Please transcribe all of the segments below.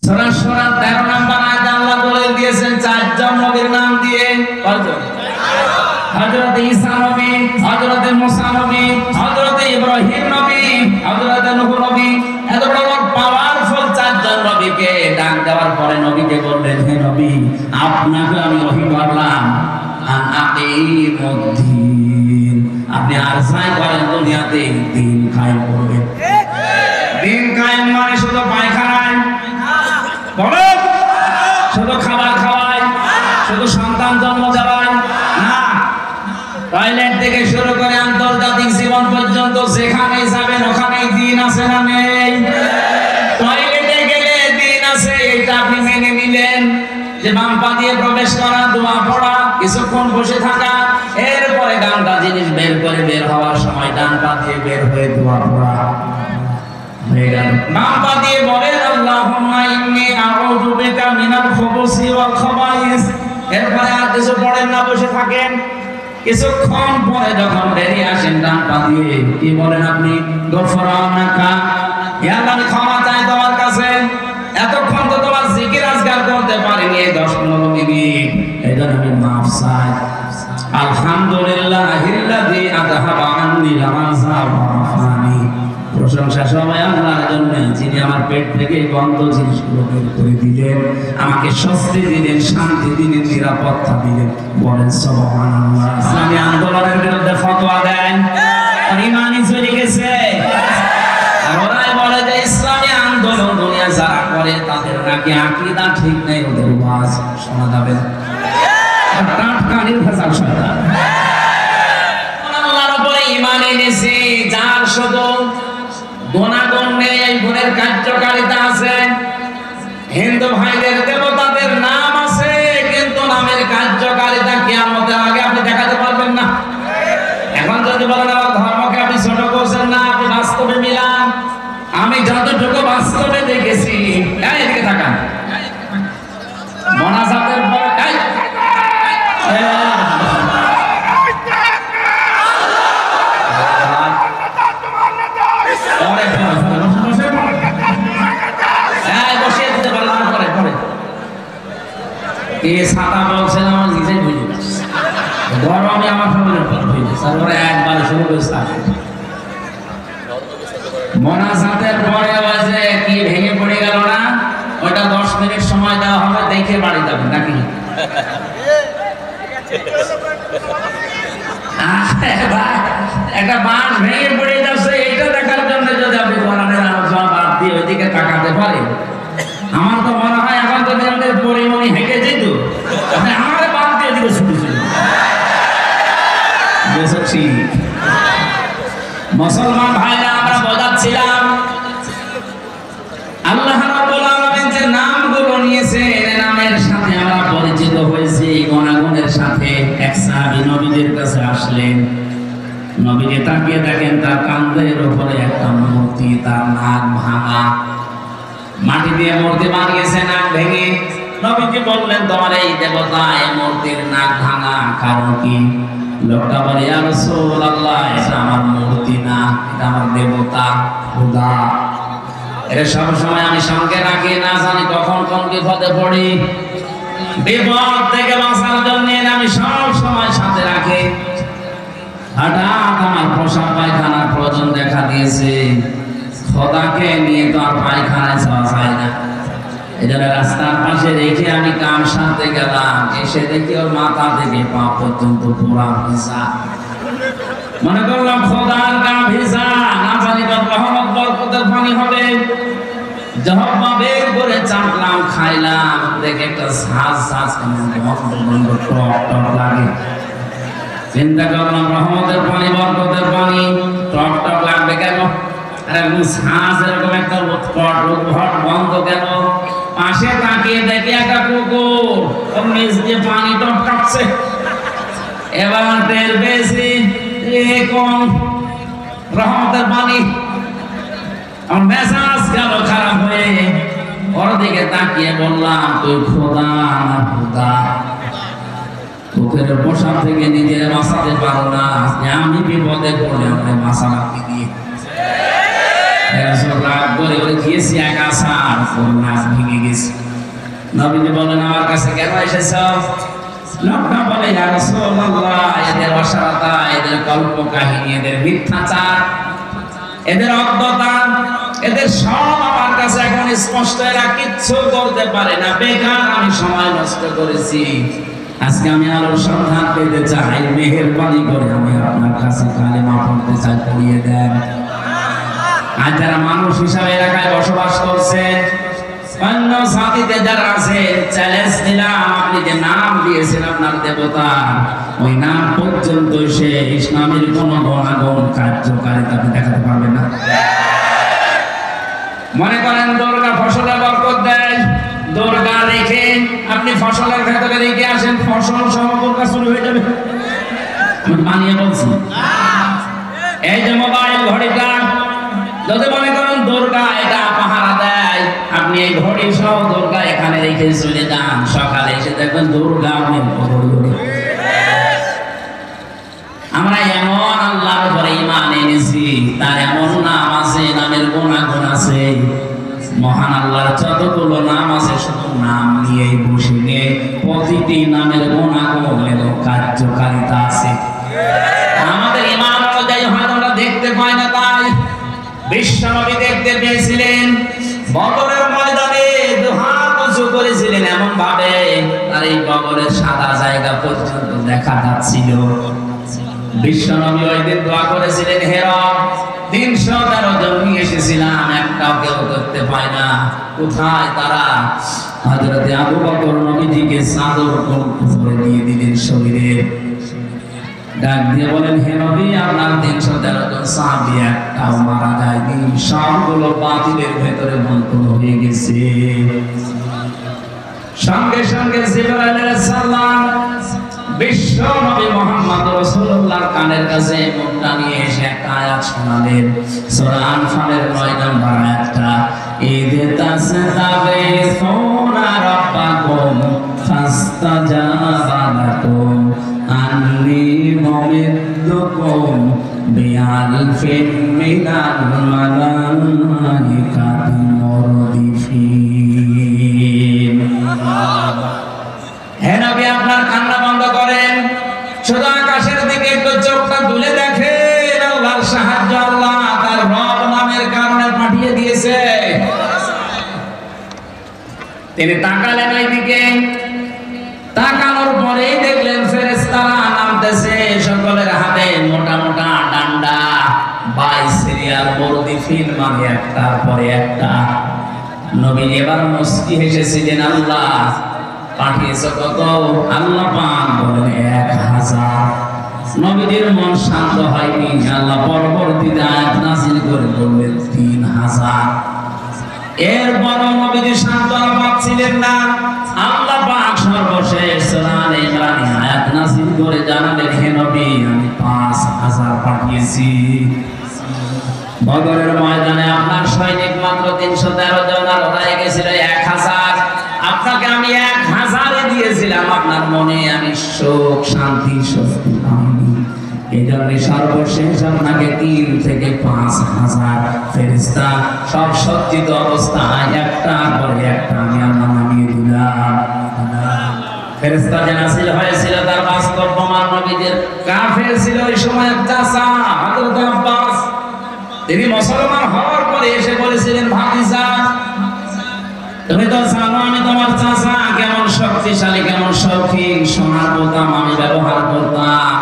সূরা সূরা 13 নম্বর আয়াতে আল্লাহ বলে দিয়েছেন চারজন নবীর নাম দিয়ে। কয়জন? হযরত ঈসা নবী, হযরত মুসা নবী, হযরত ইব্রাহিম নবী, হযরত নূহ নবী। এত বড় পাওয়ারফুল চারজন নবীকে ডাক দেওয়ার পরে নবীকে বললেন, হে নবী, আপনাকে আমি ওহী করলাম আন আকিমুদ্দিন, আপনি আরসাই করেন দুনিয়াতে দিন কায়েম করবেন। দিন কায়েম মানে শুধু পায়খানায় বলেন, শুধু খাবার খাওয়ায়, শুধু সন্তান জন্ম দেওয়ায় না, টয়লেট থেকে শুরু করে আন্তর্জাতিক জীবন পর্যন্ত যেখানেই যাবেন ওখানেই দিন আছে না নেই? টয়লেটে গেলে দিন আছে, এটা আপনি মেনে নিলেন যে বাম পা দিয়ে প্রবেশ করা, দোয়া পড়া, কিছুক্ষণ বসে থাকা, এরপরে গানটা জিনিস বের করে বের হওয়ার সময় ডান পা দিয়ে বের হয়ে দোয়া পড়া হয়ে গেল। বাম পা দিয়ে বলেন আল্লাহুম্মা ইন্নী আউযু বিকা মিনাল খুবুসি ওয়াল খাবাইস। এরপরে আর কিছু পড়েন না, বসে থাকেন। কিছুক্ষণ পরে যখন বেরিয়ে আসেন ডান পা দিয়ে, কি বলেন আপনি? গফরানাকা, হে আল্লাহ আমি ক্ষমা চাই তোমার কাছে, এতক্ষণ তো তোমার জিকির আজকার করতে পারিনি এই 10-15 মিনিট, এজন্য আমি মাফ চাই। আলহামদুলিল্লাহিল্লাযী আযহাবা আন্নিল আযা ওয়া আফানি। প্রশংসা সবাই আল্লাহর জন্য, যিনি আমার পেট থেকে বন্ধ জিনিসগুলো বের করে দিলেন, আমাকে স্বস্তি দিলেন, শান্তি দিলেন, নিরাপত্তা দিলেন। বলেন সুবহানাল্লাহ। ইসলামী আন্দোলনের বিরুদ্ধে ফতোয়া দেন, ইমানি চলে গেছে। ওরাই বলে যে ইসলামী আন্দোলন দুনিয়া যারা করে তাদের নাকি আকীদা ঠিক নেই, ওদের ওয়াজ শোনা যাবে না। টাটকানির ফেসাল শয়তান। আল্লাহর উপরে ঈমান এনেছি, যার শুধু গুণাগুণ নেই, এই গুণের কার্যকারিতা আছে। হিন্দু ভাইদের দেবতাদের নাম আছে, কিন্তু নামের কার্যকারিতা কিয়ামতের আগে আপনি দেখাতে পারবেন না। এখন যদি বলেন আমার ধর্মকে আপনি ছোট করছেন না, আপনি বাস্তবে মিলান। আমি যতটুকু বাস্তবে দেখেছি, এদিকে তাকান, মোনাজাতের পর ছাতা বলছেন আমার নিজেই বুঝে গেছে, গরমে আমার ফ্যামিলির পর হয়ে গেছে। তারপরে একবার শুরু করেছে মোনাজাতের পরে যে কি ভেঙে পড়ে গেল না, ওইটা 10 মিনিট সময় দেওয়া হবে, দেখে বাড়ি যাবেন নাকি? একটা বাঁশ ভেঙে পড়ে যাচ্ছে, এটা দেখার জন্য যদি আপনি কোরআনের আলোচনা বাদ দিয়ে ওইদিকে তাকাতে পারেন, আমার তো মনে হয় এখন তো আমাদের পরিমণি হেঁটে যেত, আমাদের বাদ দিয়ে ওদিকে ছুটেছিল। মুসলমান ভাইরা আমরা বোঝাচ্ছিলাম, আল্লাহ রাব্বুল আলামিন যে নামগুলো নিয়েছেন, নামের সাথে আমরা পরিচিত হয়েছি, গুণাগুণের সাথে। এক সাহাবী নবীদের কাছে আসলেন, নবীকে তাকিয়ে দেখেন তার কাঁধের উপরে একটা মূর্তি, তার নাক ভাঙা, মাটি দিয়ে মূর্তি বানিয়েছে নাক ভেঙে। নবীজি বললেন তোমার এই দেবতা, এই মূর্তির নাক ভাঙা কারণ কি? লোকটা বলে ইয়া রাসূলুল্লাহ, এটা আমার মূর্তি না, এটা আমার দেবতা খোদা। এর সব সময় আমি সঙ্গে রাখি, না জানি কখন কোন বিপদে পড়ি, বিপদ থেকে বাঁচার জন্য আমি সব সময় সাথে রাখি। হঠাৎ আমার প্রসাব পায়খানার প্রয়োজন দেখা দিয়েছে, খোদাকে নিয়ে তো আর পায়খানায় যাওয়া যায় না, এজন্য রাস্তার পাশে রেখে আমি কাম সারতে গেলাম, এসে দেখি ওর মাথা থেকে পা পর্যন্ত পুরা ভিজা। মনে করলাম খোদার গা ভিজা, না জানি রহমত বরকতের পানি হবে। জহব্বা বের করে চাটলাম, খাইলাম, দেখে একটা ঝাঁজ টক লাগে। চিন্তা করলাম রহমতের পানি, বরকতের পানি, টক টক লাগবে কেন? আরে ঝাঁজ এরকম একটা উদ্ভট বন্ধ কেন? পাশে তাকিয়ে দেখি একটা কুকুর, ওর নিচ দিয়ে পানি টপকাচ্ছে। এবার টের পেয়েছি কোন রহমতের পানি। আমার মেজাজ গেল খারাপ হয়ে, ওর দিকে তাকিয়ে বললাম তুই খোদা না খোদা? চোখের পোশাক থেকে নিজের বাঁচাতে পারো না, আমি বিপদে পড়লে আমাকে বাঁচা লাগতে দিয়ে রাগ করে ওরে দিয়েছি এক আসার, ওর নাক ভেঙে গেছে। নবীজি বলেন, আমার কাছে কেন এসেছ? লোকটা বলে, ইয়া রাসূলুল্লাহ, এদের অসারতা, এদের কল্প কাহিনী, এদের মিথ্যাচার, এদের অজ্ঞতা, এদের সব আমার কাছে এখন স্পষ্ট। এরা কিচ্ছু করতে পারে না, বেকার আমি সময় নষ্ট করেছি। আজকে আমি আলোর সন্ধান পেতে চাই, মেহেরবানি করে আমি আপনার কাছে কালেমা পড়তে চাই, পড়িয়ে দেন। আর যারা মানুষ হিসাবে এলাকায় বসবাস করছেন, অন্য জাতিতে যারা আছে, চ্যালেঞ্জ দিলাম, আপনি যে নাম দিয়েছেন আপনার দেবতা, ওই নাম পর্যন্ত সে ইসলামের কোন গুণাগুণ কার্যকারিতা আপনি দেখাতে পারবেন না। মনে করেন দুর্গা ফসলে বরকত দেয়, দুর্গা রেখে আপনি ফসলের ভেতরে রেখে আসেন, ফসল সহ দুর্গা শুরু হয়ে যাবে। আমি বানিয়ে বলছি, এই যে মোবাইল ঘড়িটা যদি মনে করেন দুর্গা এটা পাহারা দেয়, আপনি এই ঘড়ি সহ দুর্গা এখানে রেখে চলে যান, সকালে এসে দেখবেন দুর্গা অনেক ঘড়ি। আমরা এমন আল্লাহর উপরে ঈমান এনেছি, তার এমন নাম আছে, নামের গুণাগুণ আছে। মহান আল্লাহর যতগুলো নাম আছে, শুধু নাম নিয়েই বসে নিয়ে প্রতিটি নামের গুণাগুণ এবং কার্যকারিতা আছে। আমাদের ঈমান অনুযায়ী হয়তো আমরা দেখতে পাই না, তাই বিশ্বনবী দেখতে পেয়েছিলেন, বদরের ময়দানে দুহাত উঁচু করেছিলেন এমন ভাবে আর এই বদরের সাদা জায়গা পর্যন্ত দেখা যাচ্ছিল। বিশ্বনবী ওই দিন দোয়া করেছিলেন, হে রব, 313 জন নিয়ে এসেছিলাম, একটাও কেউ করতে পায় না, কোথায় তারা? হযরতে আবু বকর নবীজিকে চাদর করে দিয়ে দিলেন শরীরে। ডাক দিয়ে বলেন, হে নবী, আপনার 313 জন সাহাবী একটাও মারা যায়নি, সবগুলো বাতিলের ভেতরে বন্টন হয়ে গেছে। সঙ্গে সঙ্গে জিবরাইল আলাইহিস সালাম বিশ্ব নবী মুহাম্মদ রাসূলুল্লাহর কানের কাছে মুখটা নিয়ে এসে একটা আয়াত শোনালেন, সূরা আনফালের 9 নম্বর আয়াতটা, ইযে তাসতাগিসুনা রাব্বাকুম ফাস্তাজাবা লাকুম আন্নী মুমিদ্দুকুম বিআলফিন মিনাল মালাইকাতি মুরদিফিন। হে নবী, আপনার কান্না বন্ধ করেন, শুধু আকাশের দিকে একটু চোখটা তুলে দেখেন, আল্লাহর সাহায্য আল্লাহ তার রব নামের কারণে পাঠিয়ে দিয়েছে। তিনি তাকালেন ওই দিকে, তাকানোর পরেই দেখলেন ফেরেশতারা নামতেছে, সকলের হাতে মোটা মোটা ডান্ডা, বাই সিরিয়াল মুরদিফিন, মানে একটার পরে একটা। নবী এবার মুস্কি হেসেছিলেন, আল্লাহ পাঠিয়েছে কত? আল্লাহ পাক বলেন 1000। নবীজির মন শান্ত হয়নি, আল্লাহ পরবর্তীতে আয়াত নাযিল করে বললেন 3000। এরপর নবীজি সান্ত্বনা পাচ্ছিলেন না, আল্লাহ পাক সর্বশেষ সূরা আলে ইমরানে আয়াত নাযিল করে জানালেন, হে নবী, আমি 5000 পাঠিয়েছি। বদরের ময়দানে আপনার সৈনিক মাত্র 313 জন, আর ওরাই গেছিল 1000। আপনাকে আমি 1000 দিয়েছিলাম, আপনার মনে আমি সুখ শান্তি স্বস্তি পাইনি, এই জন্য সর্বশেষ আপনাকে 3 থেকে 5000 ফেরেশতা সব সজ্জিত অবস্থায় একটার পরে একটা আমি আল্লাহ নামিয়ে দিলাম। ফেরেশতা যে নাযিল হয়েছিল তার বাস্তব প্রমাণ নবীদের কাফের ছিল ওই সময় চাচা হযরত আব্বাস, তিনি মুসলমান হওয়ার পরে এসে বলেছিলেন, ভাতিজা, তুমি তো জানো আমি তোমার চাচা কেমন শক্তিশালী, কেমন শৌখিন, সোনার বোতাম আমি ব্যবহার করতাম,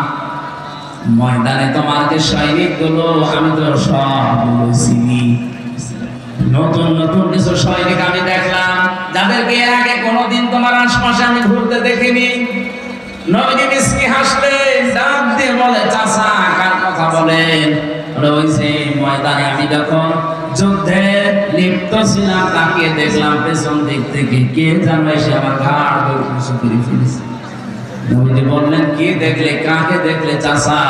ময়দানে তোমার যে সৈনিক গুলো আমি তো সবগুলো চিনি। নতুন নতুন কিছু সৈনিক আমি দেখলাম, যাদেরকে আগে কোনোদিন তোমার আশপাশে আমি ঘুরতে দেখিনি। নবীজি মিষ্টি হাসলেন, ডাক দিয়ে বলে, চাচা কার কথা বলেন? ওই যে ময়দানে আমি যখন যুদ্ধে লিপ্ত ছিলাম, তাকিয়ে দেখলাম পেছন দিক থেকে কে যেন এসে আমার ঘাড় ধরে খুশি করে ফেলেছে। নবীজি বললেন, কি দেখলে? কাকে দেখলে চাচা?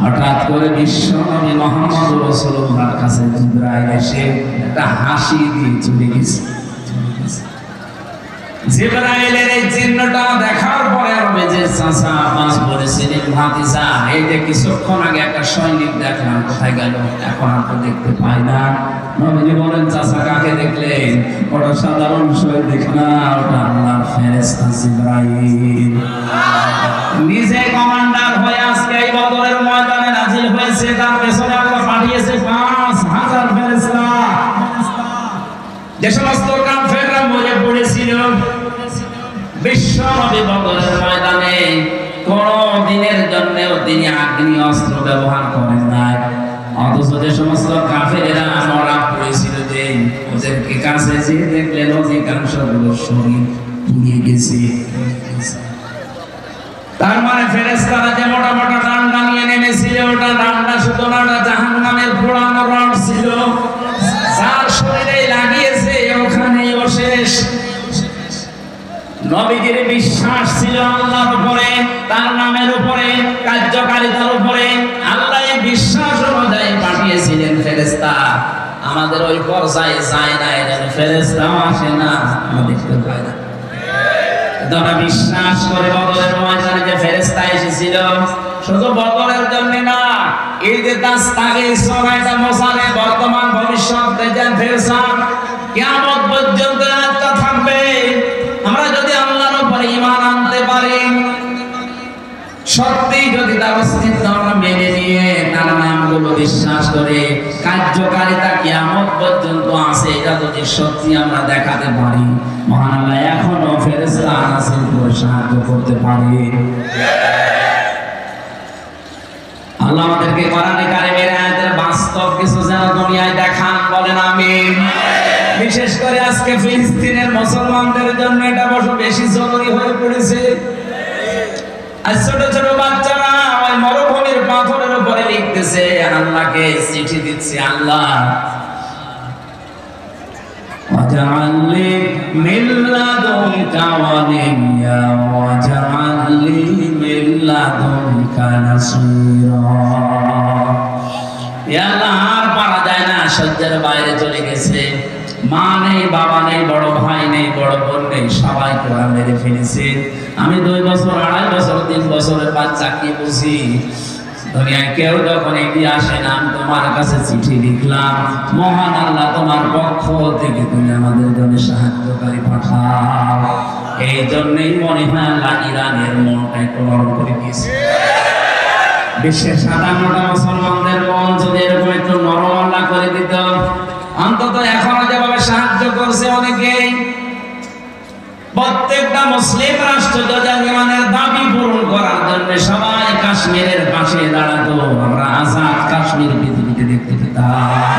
হঠাৎ করে বিশ্ব নবী মুহাম্মদ রাসূলুল্লাহর কাছে জিবরাইল এসে একটা হাসি দিয়ে চলে গেছে। জিবরাইলের এই চিহ্নটা দেখার পরে নবীজির চাচা আব্বাস বলেছিলেন, ভাতিজা এই যে কিছুক্ষণ আগে একটা সৈনিক দেখলাম, কোথায় গেল? এখন আর তো দেখতে পাই না। নবীজি বলেন, চাচা কাকে দেখলেন? ওটা সাধারণ সৈনিক না, ওটা আল্লাহর ফেরেশতা জিবরাইল। নিজে কমান্ডার হয়ে আজকে এই বদরের ময়দানে নাজিল হয়েছে, তার পেছনে আল্লাহ পাঠিয়েছে 5000 ফেরেশতা। যে সমস্ত কাফেররা মরে পড়েছিল বিশ্ব নবী বদরের ময়দানে, কোন দিনের জন্যও তিনি আগ্নি অস্ত্র ব্যবহার করেন নাই। অথচ যে সমস্ত কাফেরেরা মরা পড়েছিল, যে ওদেরকে কাছে যে দেখলেন অধিকাংশ শরীর পুড়িয়ে গেছে। তার মানে ফেরেশতারা যে মোটা মোটা ডান্ডা নিয়ে নেমেছিল, ওটা ডান্ডা শুধু না, ওটা জাহান্নামের পোড়ানো রড ছিল। যার শরীরে লাগিয়েছে ওখানেই ও শেষ। নবীজির বিশ্বাস ছিল আল্লাহর উপরে, তার নামের উপরে, কার্যকারিতার উপরে। আল্লাহ এই বিশ্বাস অনুযায়ী পাঠিয়েছিলেন ফেরেশতা। আমাদের ওই পর্যায়ে যায় না, এজন্য ফেরেশতাও আসে না, আমরা দেখতে পাই না। তারা বিশ্বাস করে বদরের ময়দানে যে ফেরেশতা এসেছিল, শুধু বদরের জন্য না, এই যে দাস্তাগীর সরাইটা মোসানে বর্তমান ভবিষ্যৎ দেখেন ফেরেশতা কিয়ামত পর্যন্ত একটা থাকবে। আমরা যদি আল্লাহর উপর ঈমান আনতে পারি, সত্যি যদি তার অস্তিত্ব আমরা মেনে নিয়ে তার নামগুলো বিশ্বাস করে, কার্যকারিতা কিয়ামত পর্যন্ত আছে, এটা যদি সত্যি আমরা দেখাতে পারি, মহান আল্লাহ এখনো ফেরেশতা নাযিল করে সাহায্য করতে পারে। আল্লাহ আমাদেরকে কোরআনে কারিমের আয়াতের বাস্তব কিছু যেন দুনিয়ায় দেখান, বলেন আমিন। বিশেষ করে আজকে ফিলিস্তিনের মুসলমানদের জন্য এটা বড় বেশি জরুরি হয়ে পড়েছে। আর ছোট ছোট বাচ্চারা ওই মরুভূমির পাথরের উপরে লিখতেছে, আল্লাহকে চিঠি দিচ্ছে, আল্লাহ ওয়াজআলনি মিন লাদুনকা ওয়ালিয়্যা ওয়াজআলনি মিন লাদুনকা নাসীরা। ইয়া আল্লাহ, আর পারা যায় না, সহ্যের বাইরে চলে গেছে। মা নেই, বাবা নেই, বড় ভাই নেই, বড় বোন নেই, সবাইকে ওরা মেরে ফেলেছে। আমি 2 বছর, 2.5 বছর, 3 বছরের বাচ্চা কি বুঝি? দুনিয়ায় কেউ যখন এগিয়ে আসে না, আমি তোমার কাছে চিঠি লিখলাম, মহান আল্লাহ তোমার পক্ষ থেকে তুমি আমাদের জন্য সাহায্যকারী পাঠাও। এই জন্যই মনে হয় আল্লাহ ইরানের মনটা একটু নরম করে দিয়েছে। বিশ্বের 57টা মুসলমানদের মন যদি এরকম একটু নরম আল্লাহ করে দিত, অন্তত এখনো যেভাবে সাহায্য করছে অনেকেই, প্রত্যেকটা মুসলিম রাষ্ট্র যদি ইমানের দাবি পূরণ করার জন্য সবাই কাশ্মীরের পাশে দাঁড়াতো, আমরা আজাদ কাশ্মীর পৃথিবীতে দেখতে পেতাম।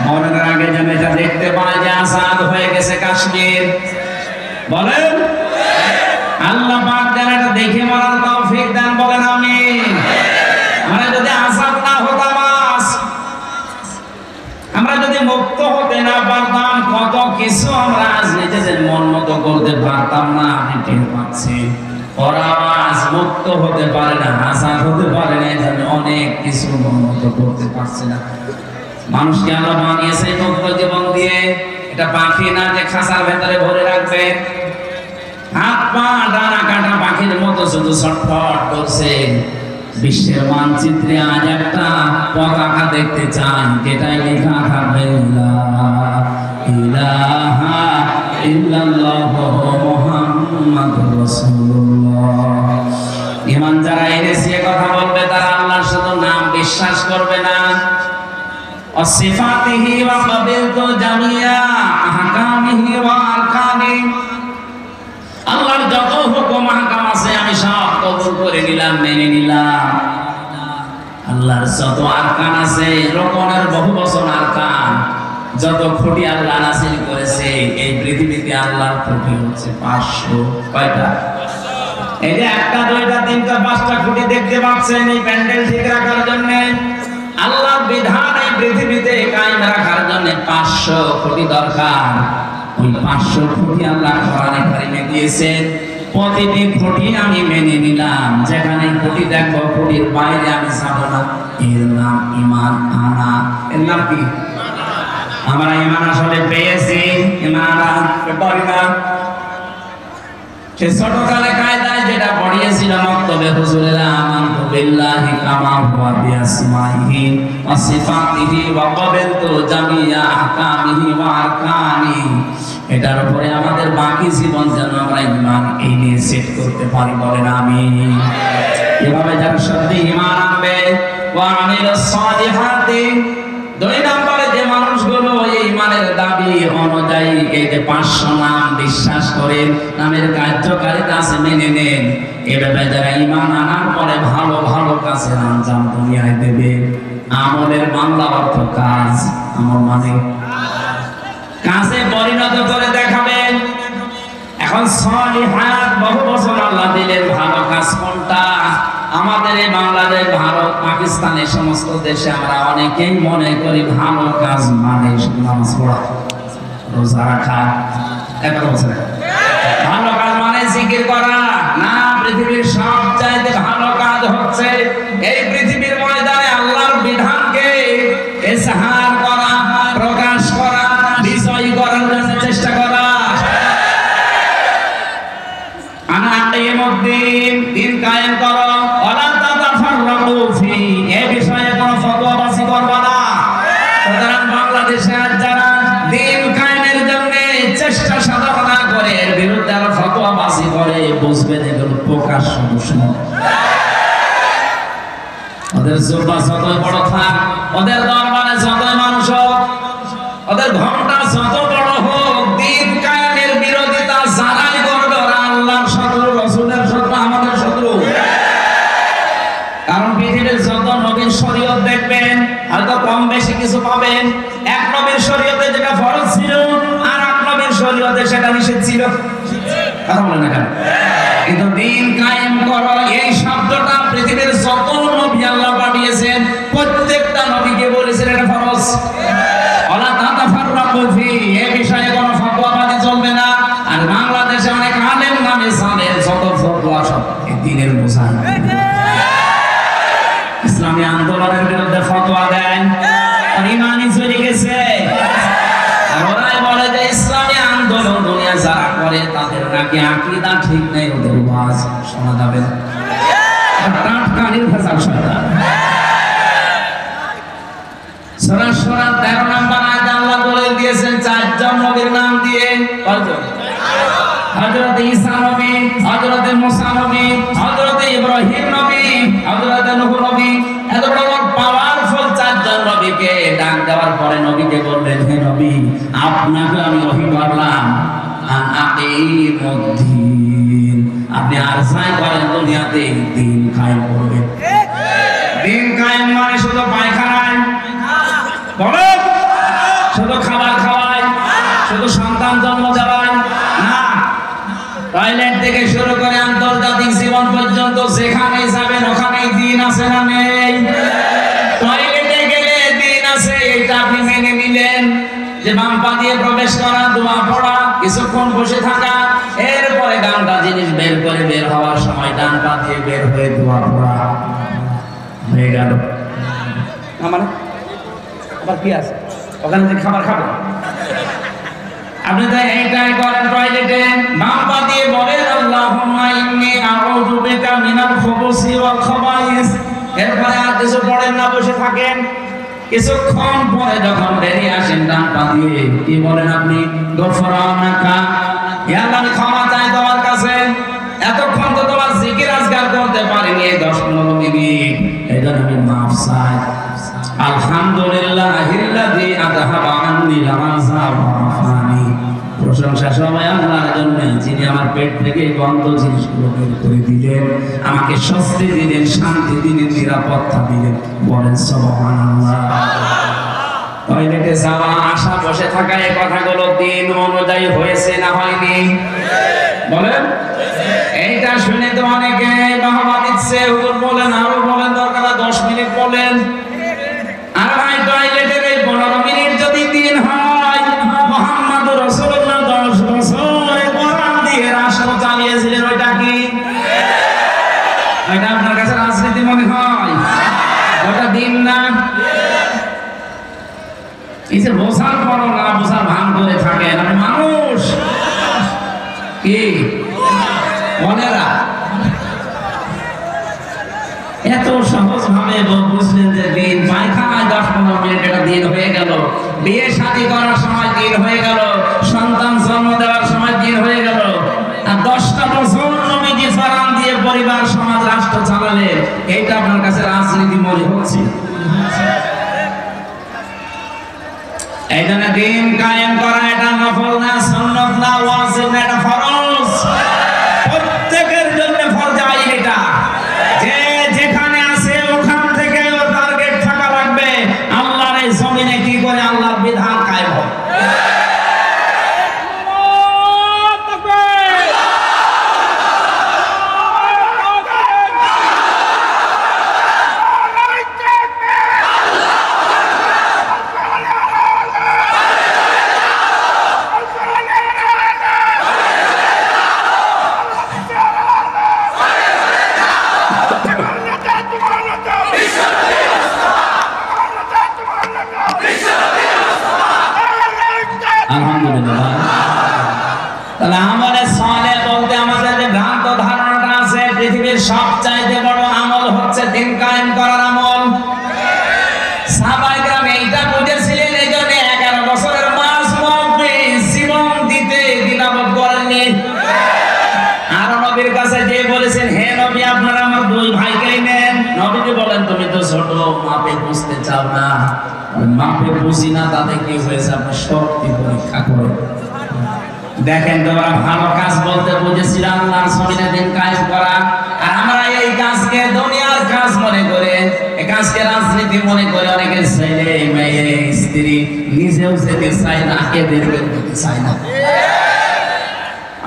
মরণের আগে যেন এটা দেখতে পাই যে আজাদ হয়ে গেছে কাশ্মীর, বলেন আল্লাহ পাক যেন এটা দেখে মরার তৌফিক দেন, বলেন আমিন। আমরা যদি আজাদ না হতাম, আমরা যদি মুক্ত হতে না পারতাম, কত কিছু আমরা আজ নিজেদের মন মতো করতে পারতাম না। আমি টের পাচ্ছি ওরা আজ মুক্ত হতে পারে না, আজাদ হতে পারে না, এজন্য অনেক কিছু মন মতো করতে পারছে না। মানুষকে আল্লাহ বানিয়েছে মুক্ত জীবন দিয়ে। এটা পাখি না যে খাঁচার ভেতরে ভরে রাখবে, হাত পা ডানা কাটা পাখির মতো শুধু ছটফট করছে। বিশ্বের মানচিত্রে আজ একটা পতাকা দেখতে চান, যেটাই লেখা থাকবে লা ইলাহা ইল্লাল্লাহু মুহাম্মাদুর রাসূলুল্লাহ। ঈমান যারা এনেছে কথা বলবে, তারা আল্লাহর শুধু নাম বিশ্বাস করবে না, অসিফাতিহি ওয়া কাবিলতু জামিয়া আহকামিহি ওয়া আরকানি। আল্লাহর যত হুকুম আহকাম আছে আমি সব কবুল করে নিলাম, মেনে নিলাম। আল্লাহর যত আরকান আছে, রকমের বহু বছর আরকান, যত খুঁটি আল্লাহ নাযিল করেছে এই পৃথিবীতে, আল্লাহর খুঁটি হচ্ছে 500। কয়টা? এই যে 1টা 2টা 3টা 5টা খুঁটি দেখতে পাচ্ছেন, এই প্যান্ডেল ঠিক রাখার জন্য আল্লাহর বিধান এই পৃথিবীতে কায়েম রাখার জন্য 500 খুঁটি দরকার। ওই 500 খুঁটি আল্লাহ কোরআনে কারিমে দিয়েছেন। প্রতিটি খুঁটি আমি মেনে নিলাম, যেখানে খুঁটি দেখবো খুঁটির বাইরে আমি যাব না। এর নাম ঈমান আনা। এর নাম কি? আমরা ঈমান আসলে পেয়েছি, ঈমান আনতে পারি না। সে ছোটকালে কায়দায় যেটা পড়িয়েছিল মক্তবে হুজুরেরা, আমানতু বিল্লাহি কামা হুয়া বিআসমাইহি ওয়া সিফাতিহি ওয়া ক্বাবালতু জামিয়া আহকামিহি ওয়া আরকানি। এটার উপরে আমাদের বাকি জীবন যেন আমরা ঈমান এই নিয়ে সেট করতে পারি, বলেন আমিন। এভাবে যারা সত্যি ঈমান আনবে, ওয়া আমিলাস সালিহাতি, 2 নম্বরে যে মানুষগুলো এই ঈমানের দাবি অনুযায়ী এই যে 500 নাম বিশ্বাস করে নামের কার্যকারিতা আছে মেনে নেন, এভাবে যারা ঈমান আনার পরে ভালো ভালো কাজের আঞ্জাম দুনিয়ায় দেবে। আমলের বাংলা অর্থ কাজ, আমল মানে কাজে পরিণত করে দেখাবেন। এখন সলিহাত বহু বছর আল্লাহ দিলেন, ভালো কাজ কোনটা? আমাদের এই বাংলাদেশ, ভারত, পাকিস্তানের সমস্ত দেশে আমরা অনেকেই মনে করি ভালো কাজ মানে নামাজ পড়া, রোজা রাখা, ভালো কাজ মানে জিকির করা। না, পৃথিবীর সবচাইতে ভালো কাজ হচ্ছে এই পৃথিবীর ময়দানে আল্লাহর বিধানকে ইজহার করা, প্রকাশ করা, বিজয় করার জন্য চেষ্টা করা। দিন কায়েম করো, ওয়ালা তাতাফাররাকু ফি, এই বিষয়ে কোনো ফতোয়াবাজি করবে না। সুতরাং বাংলাদেশে আজ যারা দিন কায়েমের জন্য চেষ্টা সাধনা করে এর বিরুদ্ধে আর ফতোয়াবাজি করে, বুঝবেন এগুলো প্রকাশ্য দুশমন। ওদের জুব্বা যতই বড় থাক, ওদের দরবারে যতই মানুষ হোক, ওদের ঘন্টা যত বড় হোক, দিন কায়েমের বিরোধিতা যারাই করবে ওরা আল্লাহর শত্রু, রাসূলের শত্রু, আমাদের শত্রু। কারণ পৃথিবীর যত নবীর শরীয়ত দেখবেন হয়তো কম বেশি কিছু পাবেন। এক নবীর শরীয়তে যেটা ফরজ ছিল আর এক নবীর শরীয়তে সেটা নিষেধ ছিল, কথা বলেন না কেন? কিন্তু দিন কায়েম করো এই শব্দটা পৃথিবীর যত নবী আল্লাহ পাঠিয়েছেন প্রত্যেকটা নবীকে বলেছেন এটা ফরজ। ওয়ালা তাতাফাররাকু ফি, এই বিষয়ে কোনো ফতোয়াবাজি চলবে না। আর বাংলাদেশে অনেক আলেম নামে জানে যত ফতোয়া সব এই দ্বীনের বোঝা, ইসলামী আন্দোলনের বিরুদ্ধে ফতোয়া দেন, আর ইমানই চলে গেছে। আর ওরাই বলে যে ইসলামী আন্দোলন দুনিয়া যারা করে তাদের নাকি আকীদা ঠিক নেই, ওদের ওয়াজ শোনা যাবে না। টাটকানির ভাষা শয়তান। সূরা সূরা 13 নম্বর আয়াতে আল্লাহ বলে দিয়েছেন 4 জন নবীর নাম দিয়ে। কয়জন? হযরত ঈসা নবী, হযরত মুসা নবী, হযরত ইব্রাহিম নবী, হযরত নূহ নবী। এত বড় পাওয়ারফুল 4 জন নবীকে ডাক দেওয়ার পরে নবীকে বললেন, হে নবী, আপনাকে আমি ওহী করলাম আন আকিমুদ্দিন, আপনি আর যাই করেন দুনিয়াতে দিন কায়েম করবেন। দিন কায়েম মানে শুধু পায়খানায় বলেন, শুধু খাবার খাওয়ায়, শুধু সন্তান জন্ম দেওয়ায় না, টয়লেট থেকে শুরু করে আন্তর্জাতিক জীবন পর্যন্ত যেখানেই যাবেন ওখানেই দিন আছে না নেই? টয়লেটে গেলে দিন আছে, এটা আপনি মেনে নিলেন যে বাম পা দিয়ে প্রবেশ করা, দোয়া পড়া, কিছুক্ষণ বসে থাকা, এরপরে গানটা জিনিস বের করে বের হওয়ার সময় ডান পা দিয়ে বের হয়ে দোয়া পড়া হয়ে গেল। আমার আবার কি আছে ওখানে যে খাবার খাবে, আপনি তাই এইটাই করেন টয়লেটে, বাম পা দিয়ে বলেন আল্লাহুম্মা ইন্নী আউযু বিকা মিনাল খুবুসি ওয়াল খাবাইস। এরপরে আর কিছু পড়েন না, বসে থাকেন। কিছুক্ষণ পরে যখন বেরিয়ে আসেন ডান পা দিয়ে কি বলেন আপনি? গফরানাকা, ইয়া আল্লাহ আমি ক্ষমা চাই তোমার কাছে, এতক্ষণ তো তোমার জিকির আজকার করতে পারিনি 10-15 মিনিট, এইজন্য আমি মাফ চাই। আলহামদুলিল্লাহিল্লাযী আযহাবা আন্নী আল-আযা ওয়া আফানি, প্রশংসা সবাই আল্লাহর জন্য যিনি আমার পেট থেকে গন্ধ জিনিসগুলো বের করে দিলেন, আমাকে স্বস্তি দিলেন, শান্তি দিলেন, নিরাপত্তা দিলেন। বলেন সুবহানাল্লাহ। টয়লেটে যাওয়া, আসা, বসে থাকা, এই কথাগুলো দিন অনুযায়ী হয়েছে না হয়নি? বলেন। এইটা শুনে তো অনেকে বাহবা দিচ্ছে, হুজুর বলেন, আরো বলেন, দরকার 10 মিনিট বলেন। আর ভাই টয়লেটের এই 15 মিনিট যদি দিন হয়, মুহাম্মদুর রাসূলুল্লাহ 10 বছর কোরআন দিয়ে রাষ্ট্র চালিয়েছিলেন, ওইটা কি? ওইটা আপনার কাছে রাজনীতি মনে হয়? ওটা দিন না? এই যে বোঝার পরও না বোঝার ভান করে থাকেন, আমি মানুষ কি বোনেরা এত সহজ ভাবে বুঝলেন যে দিন পায়খানায় 10-15 মিনিট এটা দিন হয়ে গেল, বিয়ে শাদী করার সময় দিন হয়ে গেল, সন্তান জন্ম দেওয়ার সময় দিন হয়ে গেল, আর 10টা বছর নবীজি ফরমান দিয়ে পরিবার সমাজ রাষ্ট্র চালালে এইটা আপনার কাছে রাজনীতি মনে হচ্ছে? এই জন্য দিন কায়েম করা এটা নফল না, সুন্নাত না, ওয়াজিব না, এটা ফরজ। প্রত্যেকের জন্য ফরজ আইন এটা। যে যেখানে আছে ওখান থেকে ওর টার্গেট থাকা লাগবে আল্লাহর এই জমিনে কি করে আল্লাহর বিধান কায়েম হবে। তাহলে আমলে সালেহ বলতে আমাদের যে ভ্রান্ত ধারণাটা আছে পৃথিবীর সবচাইতে বড় আমল হচ্ছে দিন কায়েম করার আমল। সাহাবায়ে কেরাম এইটা বুঝেছিলেন, এই জন্য 11 বছরের মাঝমধ্যে জীবন দিতে দ্বিধাবোধ করেননি। আর নবীর কাছে যে বলেছেন, হে নবী আপনারা আমার 2 ভাইকেই নেন। নবীজি বলেন তুমি তো ছোট, মাপে বুঝতে চাও না। মাপে বুঝি না তাতে কি হয়েছে, আপনি শক্তি পরীক্ষা করেন। দেখেন তোমরা ভালো কাজ বলতে বুঝেছিল আল্লাহর জমিনে দিন কায়েম করা, আর আমরা এই কাজকে দুনিয়ার কাজ মনে করে, এই কাজকে রাজনীতি মনে করে অনেকের ছেলে মেয়ে স্ত্রী নিজেও যেতে চায় না, এদেরকে দিতে চায় না।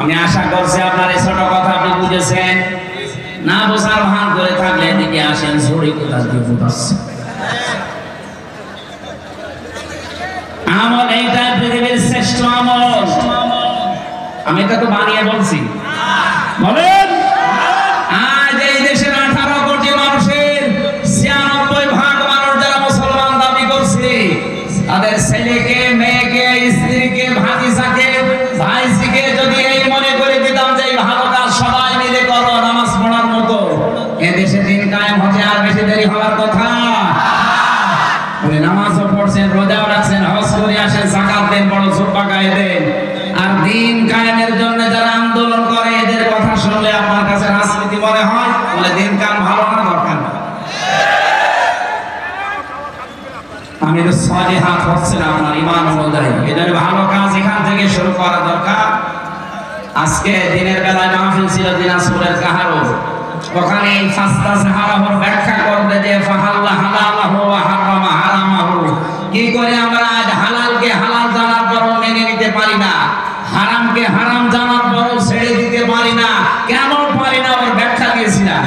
আমি আশা করছি আপনার এই ছোট কথা আপনি বুঝেছেন। না বোঝার ভান করে থাকলে এদিকে আসেন, ঝড়ি কোথা দিয়ে ফুটাচ্ছে। আমল এইটা পৃথিবীর শ্রেষ্ঠ আমল। আমি এটা তো বানিয়ে বলছি, বলেন। আজ এই দেশের 18 কোটি মানুষের 96% মানুষ যারা মুসলমান দাবি করছে, তাদের ছেলেকে, মেয়েকে, স্ত্রীকে, ভাতিজাকে, ভাইজিকে যদি এই মনে করে দিতাম যে এই ভালো কাজ সবাই মিলে করো নামাজ পড়ার মতো, এ দেশে দিন কায়েম হতে আর বেশি দেরি হওয়ার কথা। বলে নামাজও পড়ছেন, রোজাও রাখছেন, হজ করে আসেন, যাকাত দেন, বড় জুব্বা গায়ে দেন, আর দিন কায়েমের জন্য যারা আন্দোলন করে এদের কথা শুনলে আপনার কাছে রাজনীতি মনে হয়? বলে দিন কায়েম ভালো না, দরকার না। আমি তো 6 হাত হচ্ছে না আপনার ইমান অনুযায়ী, এদের ভালো কাজ এখান থেকে শুরু করা দরকার। আজকে দিনের বেলায় মাহফিল ছিল দিনাজপুরের কাহারো, ওখানে এই ফাস্তা সাহারাহর ব্যাখ্যা করতে যে ফাহাল্লা হালালাহু ওয়া হারামা হারামাহু, কি করে আমরা আজ হালালকে হালাল জানার পরও মেনে নিতে পারি না, হারামকে হারাম জানার পরও ছেড়ে দিতে পারি না, কেন পারি না, ওর ব্যাখ্যা দিয়েছিলাম।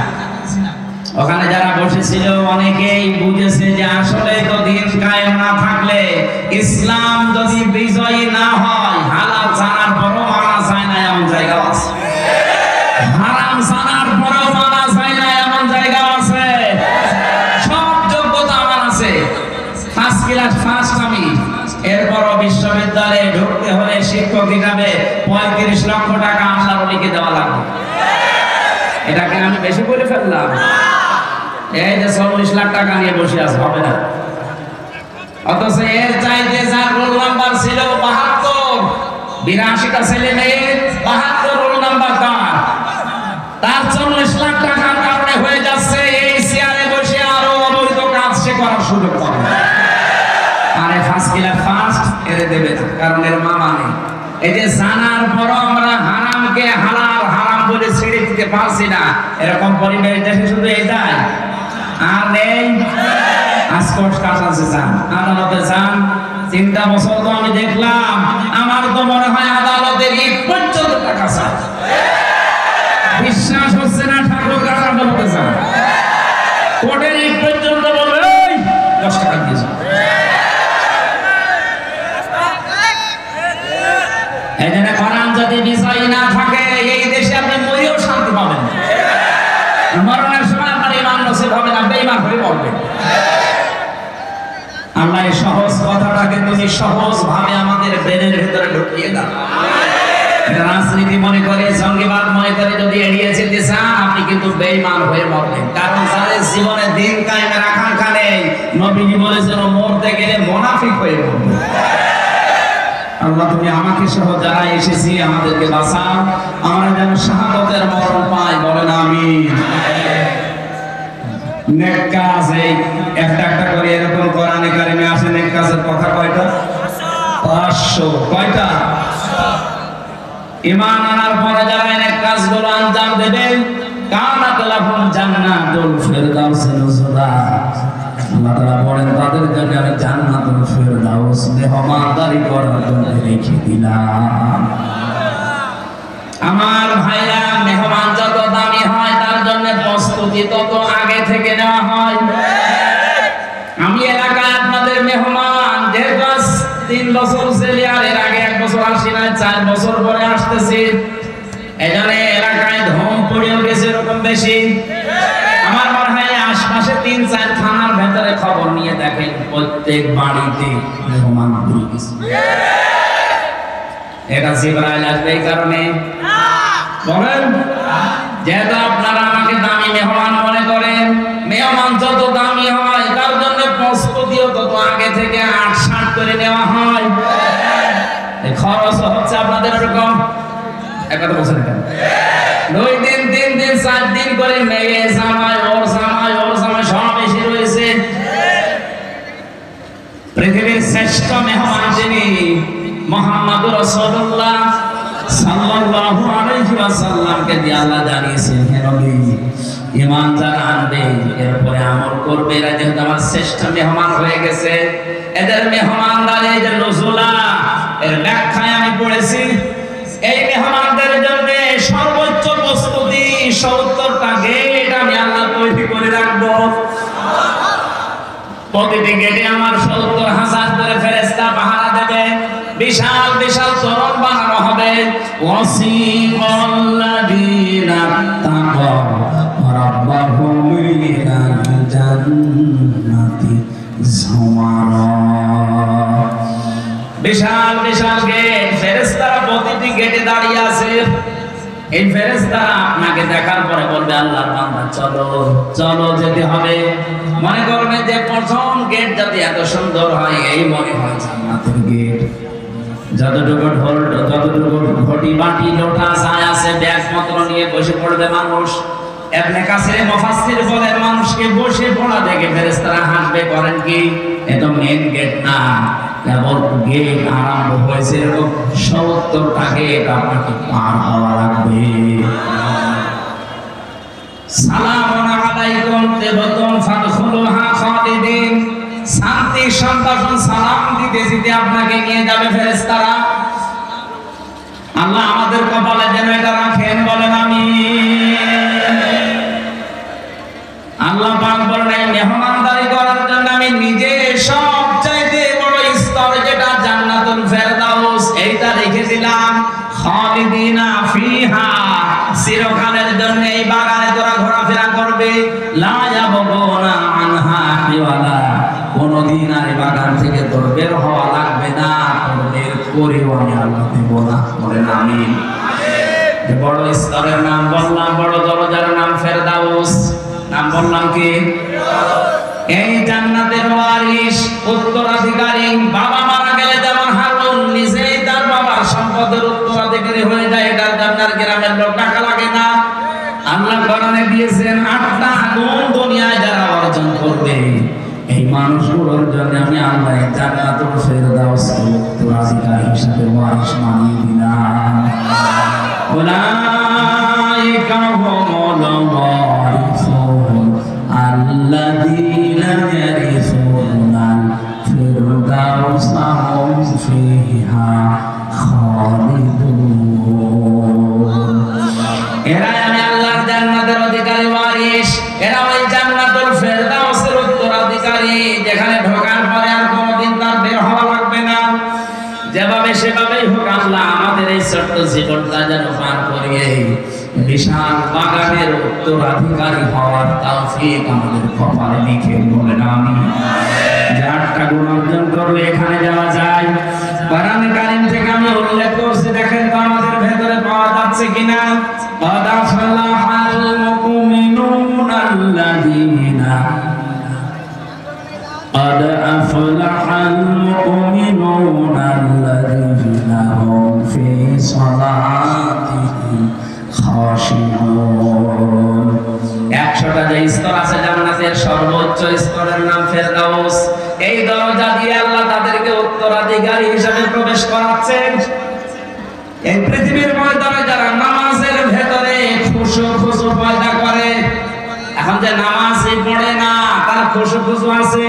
ওখানে যারা বসেছিল অনেকেই বুঝেছে যে আসলে তো দিন কায়েম না থাকলে, ইসলাম যদি বিজয়ী না হয়, হালাল জানার পরও মানা যায় না এমন জায়গা আছে, হারাম জানার পরও মানা যায় না এমন জায়গা আছে। সব যোগ্যতা আমার আছে, ফার্স্ট ক্লাস ফার্স্ট আমি, এরপরও বিশ্ববিদ্যালয়ে ঢুকতে হলে শিক্ষক হিসাবে 35 লক্ষ টাকা আল্লাহর ওলিকে দেওয়া লাগবে। এটাকে আমি বেশি বলে ফেললাম? এই যে 40 লাখ টাকা নিয়ে বসে আছে, হবে না। অথচ এর চাইতে যার রোল নাম্বার ছিল 72, 82টা ছেলে মেয়ে, 72 রোল নাম্বার তার 40 লাখ টাকার কারণে হয়ে যাচ্ছে এই চেয়ারে বসে আরো অবৈধ কাজ সে করার সুযোগ পাবে। আরে ফার্স্ট ক্লাস ফার্স্ট এর দেবে না, কারণ এর মামা নেই। এই যে জানার পরও আমরা হারামকে হালাল হারাম বলে ছেড়ে দিতে পারছি না, এরকম পরিবেশ দেশে শুধু এটাই আর নেই। আজকট কাটাচ্ছে যান, আদালতে যান, 3টা বছর তো আমি দেখলাম, আমার তো মনে হয় আদালতের ইট পর্যন্ত টাকা চায়। বিশ্বাস হচ্ছে না, ঠাকুর কাটা বলতে চান, কোর্টের ইট পর্যন্ত বলবে 10 টাকা দিয়েছে। এই জন্য কোরআন যদি বিজয়ী না থাকে, এই দেশে আপনি মরেও শান্তি পাবেন না। মরণের সময় আপনার ইমান নসিব হবে না, বেঈমান হয়ে মরবেন। আল্লাহ এই সহজ কথাটাকে তুমি সহজ ভাবে আমাদের ব্রেনের ভিতরে ঢুকিয়ে দাও। রাজনীতি মনে করে, জঙ্গিবাদ মনে করে যদি এড়িয়ে যেতে চান আপনি কিন্তু বেঈমান হয়ে মরবেন। কারণ যাদের জীবনে দিন কায়েমের আকাঙ্ক্ষা নেই, নবীজি বলেছেন মরতে গেলে মুনাফিক হয়ে মরবে। আল্লাহ তুমি আমাকে সহ যারা এসেছি আমাদেরকে বাঁচাও, আমরা যেন শাহাদাতের মরণ পাই, বলেন আমিন। নেক কাজ এই একটা একটা করে এরকম কোরআনে কারিমে আসে, নেক কাজের কথা কয়টা? 500। কয়টা? ঈমান আনার পরে যারা নেক কাজগুলো আঞ্জাম দেবে, কানাত লাহুম জান্নাতুল ফিরদাউস নুজুলা, আল্লাহ তাআলা বলেন তাদের জন্য আমি জান্নাতুল ফিরদাউস মেহমানদারি করার জন্য রেখে দিলাম। আমার ভাইরা, মেহমান যত দামি হয় তার জন্য প্রস্তুতি তত আগে থেকে নেওয়া হয়। আমি এলাকায় আপনাদের মেহমান, দেড় 3 বছর ছেলে, আর এর আগে 1 বছর আসি না, 4 বছর পরে আসতেছি। এজন্য এলাকায় ধম পড়েও গেছে এরকম বেশি। আমার মনে হয় আশপাশে 3-4 থানার ভেতরে খবর নিয়ে দেখেন প্রত্যেক বাড়িতে মেহমান ঘুরে গেছে। এটা জিবরাইল আসবে এই কারণে বলেন, যেহেতু আপনারা আমাকে দামি মেহমান মনে করেন, মেহমান যত দামি হয় তার জন্য প্রস্তুতিও তত আগে থেকে 8-7 করে নেওয়া হয়। খরচ হচ্ছে আপনাদের এরকম একটা বছর 2 দিন 3 দিন 4 দিন করে মেয়ে জামাই ওর জামাই সব এসে রয়েছে। পৃথিবীর শ্রেষ্ঠ মেহমান যিনি মুহাম্মদুর রাসূলুল্লাহ সাল্লাল্লাহু আলাইহি ওয়াসাল্লামকে দিয়ে আল্লাহ জানিয়েছেন, হে নবী, ঈমান যারা আনবে এরপরে আমল করবে, এরা যেহেতু আমার শ্রেষ্ঠ মেহমান হয়ে গেছে, এদের মেহমানদারি যে নজুলা এর ব্যাখ্যায় আমি পড়েছি। এই মেহমানদের জন্য সর্বোচ্চ প্রস্তুতি 70টা গেট আমি আল্লাহ তৈরি করে রাখবো। প্রতিটি গেটে আমার 70,000 করে ফেরেশতা পাহারা দেবে। বিশাল বিশাল তোরণ বানানো হবে। ওয়াসিকাল্লাযীনা তাকাউ রাব্বাহুম ইলাল জান্নাতি যুমারা। বিশাল বিশাল গেট, ফেরেশতারা প্রতিটি গেটে দাঁড়িয়ে আছে। এই ফেরেশতারা আপনাকে দেখার পরে বলবে, আল্লাহর বান্দা চলো চলো, যেতে হবে। মনে করবে যে প্রথম গেট যদি এত সুন্দর হয়, এই মনে হয় জান্নাতের গেট। যতটুকু ঢোল, যতটুকু ঘটি বাটি লোটা ছাই আছে, ব্যাগ পত্র নিয়ে বসে পড়বে মানুষ। ইবনে কাসির মুফাসসির বলেন, মানুষকে বসে পড়া দেখে ফেরেশতারা হাসবে। করেন কি, এটা মেইন গেট না, কেবল গেট আরম্ভ হয়েছে। এরকম 70টা গেট আপনাকে পার হওয়া লাগবে। সালামুন আলাইকুম তিবতুম ফাদখুলুহা খালিদিন। শান্তি সম্ভাষণ সালাম দিতে দিতে আপনাকে নিয়ে যাবে ফেরেশতারা। আল্লাহ আমাদের কপালে যেন এটা রাখেন, বলেন আমিন। আল্লাহ পাক বলেন, মেহমানদারি করার জন্য আমি নিজে সবচাইতে বড় স্তর যেটা জান্নাতুল ফেরদাউস, এইটা রেখে দিলাম। খালিদিনা ফিহা, চিরকালের জন্য এই বাগানে তোরা ঘোরাফেরা করবে। লা ইয়াবগুনা আনহা হিওয়ালা, কোনদিন আর এই বাগান থেকে তোর বের হওয়া লাগবে না, তোর বের করেও আমি আল্লাহ দেব না, বলেন আমিন। বড় স্তরের নাম বললাম, বড় দরজার নাম ফেরদাউস। নাম বললাম কি? এই জান্নাতের ওয়ারিস, উত্তরাধিকারী। বাবা মারা গেলে যেমন হারুন নিজেই তার বাবার সম্পদের উত্তরাধিকারী হয়ে যায়, এটার জান্নার গ্রামের লোক টাকা লাগে না। আল্লাহ কোরআনে দিয়েছেন 8টা গুণ দুনিয়ায় যারা অর্জন করবে, এই মানুষগুলোর জন্য আমি আল্লাহ জান্নাতুল ফেরদাউস উত্তরাধিকারী হিসেবে ওয়ারিস বানিয়ে দিলাম। উলাইকা হুমুল ওয়ারিসুন আল্লাযীনা ইয়ারিসুনাল ফিরদাউসা হুম ফিহা খালিদুন। এরা আমি আল্লাহর জান্নাতের অধিকারী ওয়ারিস, এরা ওই জান্নাতুল ফেরদাউসের উত্তরাধিকারী, যেখানে ঢোকার পরে আর কোনোদিন তার বের হওয়া লাগবে না। যেভাবে সেভাবেই হোক আল্লাহ আমাদের এই ছোট্ট জীবনটা যেন পার করিয়ে বিশাল বাগানের উত্তরাধিকারী হওয়ার তৌফিক আমাদের কপালে লিখে, বলেন আমিন। যে 8টা গুণ অর্জন করলে এখানে যাওয়া যায়। কোরআন কারীম থেকে আমি উল্লেখ করছি, দেখেন তো আমাদের ভেতরে আছে কিনা قد أفلح المؤمنون الذين قد أفلح المؤمنون الذين هم في صلاتهم خاشعون 100টা যে স্তর আছে জান্নাতের সর্বোচ্চ স্তরের নাম ফেরদাউস এই দরজা দিয়ে আল্লাহ তাদেরকে উত্তরাধিকারী হিসেবে প্রবেশ করাচ্ছেন এই পৃথিবীর ময়দানে যারা নামাজের ভেতরে খুশু পয়দা করে এখন যে নামাজই পড়ে না তার খুশু আছে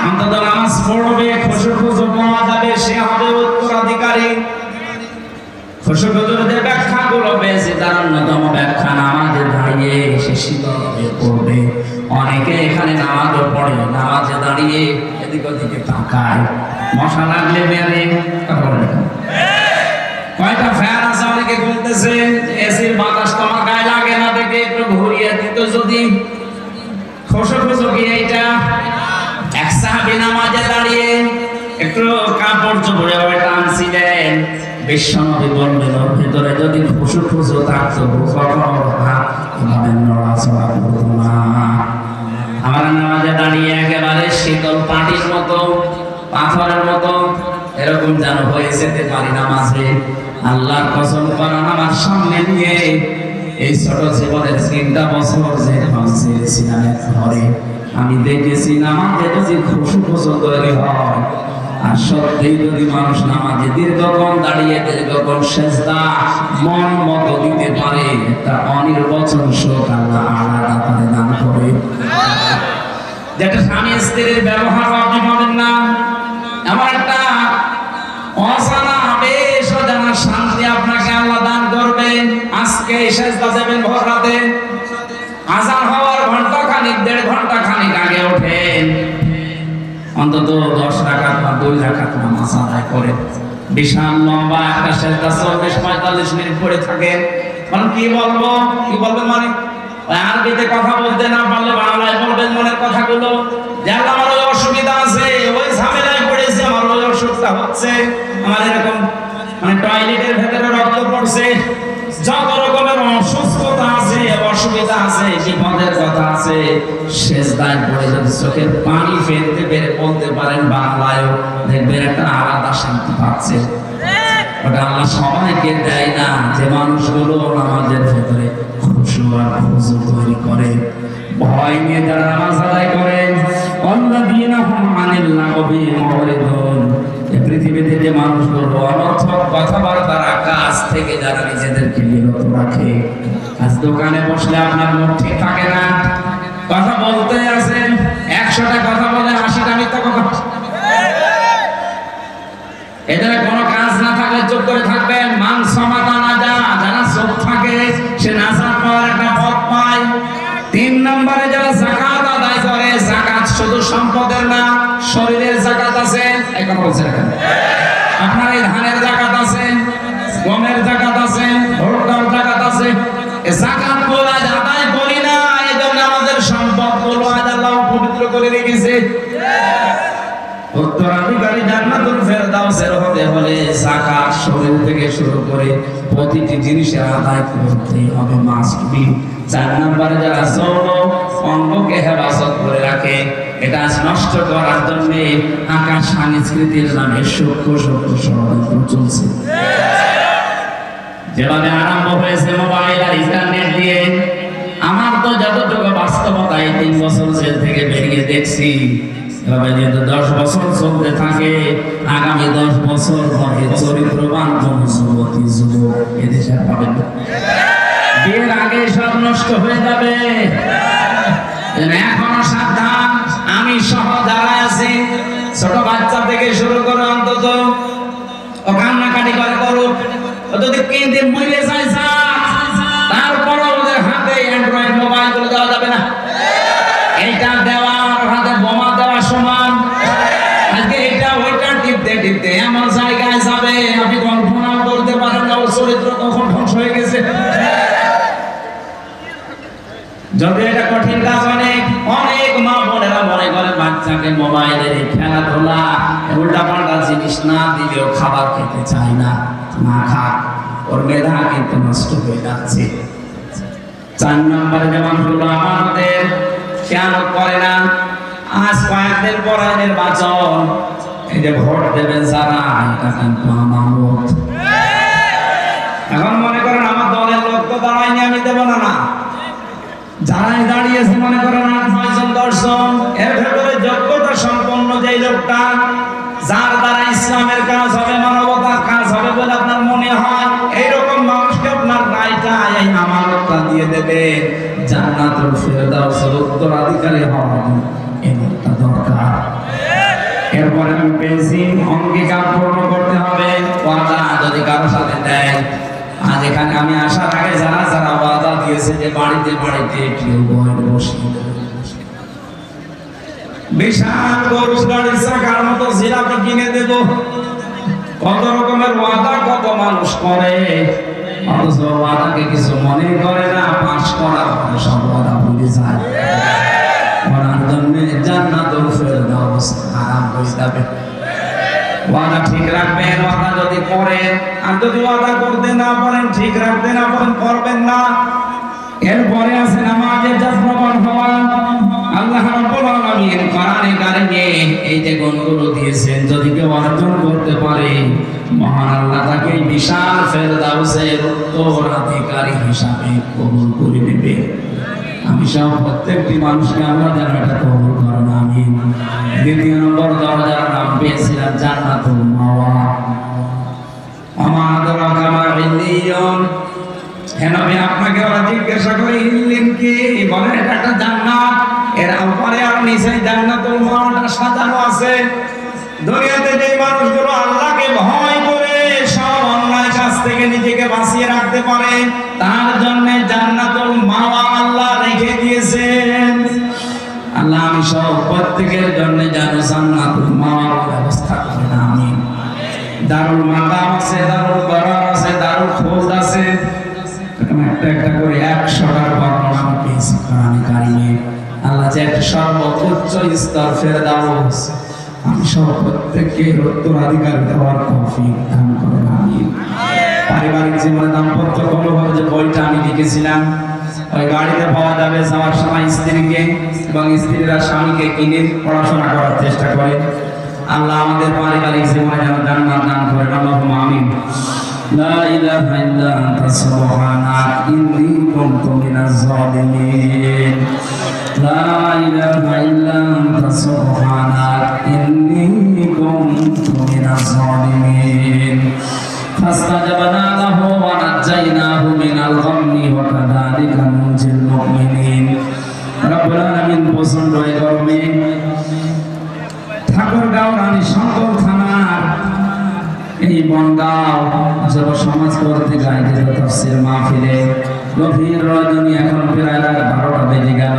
অন্তত নামাজ পড়বে খুশু পাওয়া যাবে সে হবে উত্তরাধিকারী খুশুর যে ব্যাখ্যাগুলো পেয়েছে তার অন্যতম ব্যাখ্যা নামাজে দাঁড়িয়ে সে শীতলে পড়বে অনেকে এখানে নামাজও পড়ে নামাজে দাঁড়িয়ে এদিক ওদিকে তাকায় মশা লাগলে বেড়ে কয়টা ফ্যান আছে অনেকে বলতেছে এসির বাতাস তোমার গায়ে লাগে না দেখে একটু ঘুরিয়ে দিত যদি খুশু কি এইটা এক সাহাবী নামাজে দাঁড়িয়ে একটু কাপড় চোপড়ে টানছিলেন বিশ্বনবী বললেন ওর ভিতরে যদি খুশু থাকতো কখনো এভাবে নড়াচড়া করতো না আমার নামাজে দাঁড়িয়ে একেবারে শীতল পাটির মতো পাথরের মতো এরকম যেন হয়ে যেতে পারি নামাজে আল্লাহর কসম করা আমার সামনে নিয়ে এই ছোট জীবনের 3টা বছর যে ছিলাম ঘরে আমি দেখেছি নামাজে যদি খুশু তৈরি হয় আর সত্যি যদি মানুষ নামাজে দীর্ঘক্ষণ দাঁড়িয়ে দীর্ঘক্ষণ সেজদা মন মতো দিতে পারে তা অনির্বচন শোক আল্লাহ আলাদা করে দান করে যেটা স্বামী স্ত্রীর ব্যবহার আপনি পাবেন না এমন একটা অজানা বেশ অজানা শান্তি আপনাকে আল্লাহ দান করবে আজকে সেজদা দেবেন ভোর রাতে আজান হওয়ার ঘন্টা খানিক 1.5 ঘন্টা খানিক আগে ওঠেন অন্তত 10 রাকাত বা 2 রাকাত নামাজ আদায় করে বিশাল লম্বা একটা সেজদা 40-45 মিনিট পড়ে থাকে মানে কি বলবেন মানে ওই আরবিতে কথা বলতে না পারলে বাংলায় বলবেন মনের কথাগুলো যে আল্লাহ আমার ওই অসুবিধা আছে ওই ঝামেলায় পড়েছে আমার ওই অসুখটা হচ্ছে আমার এরকম মানে টয়লেটের ভেতরে রক্ত পড়ছে যত রকমের অসুস্থতা আছে অসুবিধা আছে বিপদের কথা আছে সেজদায় পড়ে যদি চোখের পানি ফেলতে পেরে বলতে পারেন বাংলায়ও দেখবেন একটা আলাদা শান্তি পাচ্ছে ওটা আল্লাহ সবাইকে দেয় না যে মানুষগুলো নামাজের ভেতরে খুশু আর খুশু তৈরি করে ভয় নিয়ে যারা নামাজ আদায় করে আল্লাযীনা হুম আনিল লাগবি মুরিদুন এই পৃথিবীতে যে মানুষগুলো অনর্থক কথাবার্তার কাজ থেকে যারা নিজেদেরকে বিরত রাখে আজ দোকানে বসলে আপনার মুখ ঠিক থাকে না কথা বলতে আছেন 100টা কথা বলে 80টা মিথ্যা কথা এদের কোনো কাজ না থাকলে চুপ করে থাকবেন মান সমাতা না যারা চুপ থাকে সে নাজাত পাওয়ার একটা পথ পায় 3 নম্বরে যারা যাকাত আদায় করে যাকাত শুধু সম্পদের না শরীরের যাকাত আছে এই কথা বলছেন আপনার এই ধানের যাকাত আছে গমের যাকাত আছে ভুট্টার যাকাত আছে এই যাকাত গুলো আদায় করি না এজন্য আমাদের সম্পদগুলো আল্লাহ পবিত্র করে রেখেছে উত্তরাধিকারী জান্নাতুল ফেরদাউসের হতে হলে যাকাত শরীর থেকে শুরু করে প্রতিটি জিনিসের আদায় করতে হবে মাস্ট বি 4 নম্বরে যারা যৌন অঙ্গকে হেফাজত করে রাখে এটা নষ্ট করার জন্য আকাশ সংস্কৃতির নামে সূক্ষ্ম ষড়যন্ত্র চলছে যেভাবে আরম্ভ হয়েছে মোবাইল আর ইন্টারনেট দিয়ে আমার তো যতটুকু বাস্তবতা এই 3 বছর জেল থেকে বেরিয়ে দেখছি এভাবে যদি 10 বছর চলতে থাকে আগামী 10 বছর পরে চরিত্রবান কোন যুবতী যুবক এদেশে পাবেন না বিয়ের আগে সব নষ্ট হয়ে যাবে এখনো সাবধান আমি সহ যারা আছি ছোট বাচ্চা থেকে শুরু করে অন্তত ও কান্নাকাটি করে করুক ও যদি কেঁদে মরে যায় তারপরও ওদের হাতে অ্যান্ড্রয়েড মোবাইল গুলো দেওয়া যাবে না এইটা দেওয়ার হাতে বোমা দেওয়া সমান আজকে এটা ওইটা টিপতে এমন জায়গায় যাবে আপনি কল্পনাও করতে পারেন না ওর চরিত্র কখন ধ্বংস হয়ে গেছে যদি এটা কঠিন কাজ অনেক মা বোনেরা মনে করে বাচ্চাকে মোবাইলের খেলাধুলা উল্টা পাল্টা জিনিস না দিলেও খাবার খেতে চায় না খা ও ওর মেধা কিন্তু নষ্ট হয়ে যাচ্ছে। 4 নম্বরে যেমন হলো আমাদের খেয়ানত করে না। আজ কয়েকদিন পরে নির্বাচন, এই যে ভোট দেবেন যারা, এটা কিন্তু আমানত। এখন মনে করেন আমার দলের লোক তো দাঁড়ায়নি, আমি দেব না। না, যারাই দাঁড়িয়েছে মনে করেন 8-9 জন 10 জন, এর ভেতরে যোগ্যতা সম্পন্ন যে লোকটা, যার দ্বারা ইসলামের কাজ হবে, মানবতার কাজ হবে বলে আপনার মনে হয়, এইরকম মানুষকে আপনার রায়টা, এই আমানতটা দিয়ে দেবে, জান্নাতুল ফেরদাউসের উত্তরাধিকারী হওয়া এমনটা দরকার। এরপরে আমি পেয়েছি অঙ্গীকার পূর্ণ করতে হবে। ওয়াদা যদি কারোর সাথে দেয়, আজ এখানে আমি আসার আগে যারা যারা ওয়াদা দিয়েছে যে বাড়িতে বাড়িতে কেউ বয় বসিয়ে দেবে, বিশাল গরু গাড়ির চাকার মতো জিলাপি কিনে দেব, কত রকমের ওয়াদা কত মানুষ করে, অথচ ওয়াদাকে কিছু মনে করে না, পাশ করার পরে সব ওয়াদা ভুলে যায়। ওনার জন্য জান্নাতুল ফেরদাউস হারাম হয়ে যাবে। ওয়াদা ঠিক রাখবেন, ওয়াদা যদি করেন, আর যদি ওয়াদা করতে না পারেন, ঠিক রাখতে না পারেন, করবেন না। এরপরে আছে নামাজের যত্নবান হওয়া। আল্লাহ রাব্বুল আলামিন কোরআনে কারিমে এই যে গুণগুলো দিয়েছেন, যদি কেউ অর্জন করতে পারে, মহান আল্লাহ তাকে বিশাল ফেরদাউসের উত্তরাধিকারী হিসাবে কবুল করে নেবে। আমি সব প্রত্যেকটি মানুষকে আল্লাহ যেন এটা কবুল করেন, আমিন। 2 নম্বর দরজার নাম পেয়েছিলাম জান্নাতুল মাওয়া। আমাদের কামা ইল্লিয়ন, কেন আমি আপনাকে ওরা জিজ্ঞাসা করে ইল্লিন কি বলেন, এটা একটা জান্নাত, এর উপরে আর নিচে জান্নাতুল মাওয়াটা সাজানো আছে। দুনিয়াতে যে মানুষগুলো আল্লাহকে ভয় করে সব অন্যায় কাজ থেকে নিজেকে বাঁচিয়ে রাখতে পারে, তার জন্য জান্নাতুল মাওয়া আল্লাহ রেখে দিয়েছেন। আল্লাহ আমি সব প্রত্যেকের জন্য যেন জান্নাতুল মাওয়ার ব্যবস্থা করেন, আমিন। দারুল মাকাম আছে, দারুল করার আছে, দারুল খোঁজ আছে, একটা একটা করে 100টার বর্ণনা আমি পেয়েছি কোরআনে কারিমে। আল্লাহ যে একটা সর্বোচ্চ স্তর ফেরদাউস, আমি সব প্রত্যেককে উত্তরাধিকার দেওয়ার তৌফিক দান করেন, আমিন। পারিবারিক জীবনে দাম্পত্য কলহ যে বইটা আমি লিখেছিলাম, ওই গাড়িতে পাওয়া যাবে, যাওয়ার সময় স্ত্রীকে এবং স্ত্রীরা স্বামীকে কিনে পড়াশোনা করার চেষ্টা করে। আল্লাহ আমাদের পারিবারিক জীবনে যেন জান্নাত দান করেন, আল্লাহুম্মা আমিন। লা ইলাহা ইল্লা আনতা সুবহানাকা ইন্নী কুনতু মিনাজ জালিমিন। লা ইলাহা ইল্লা আনতা সুবহানাকা ইন্নী কুনতু মিনাজ জালিমিন। ফাস্তাজাবনা লাহু ওয়া নাজ্জায়নাহু মিনাল গাম্মি ওয়া কাযালিকা নুনজিল মুমিনিন। রব্বুল আলামিন প্রচন্ড গরমে ঠাকুরগাঁও রানী শঙ্কর থানার এই বনগাঁও যুব সমাজ কর্তৃক আয়োজিত তাফসীর মাহফিলে গভীর রজনী, এখন প্রায় রাত 12টা বেজে গেল।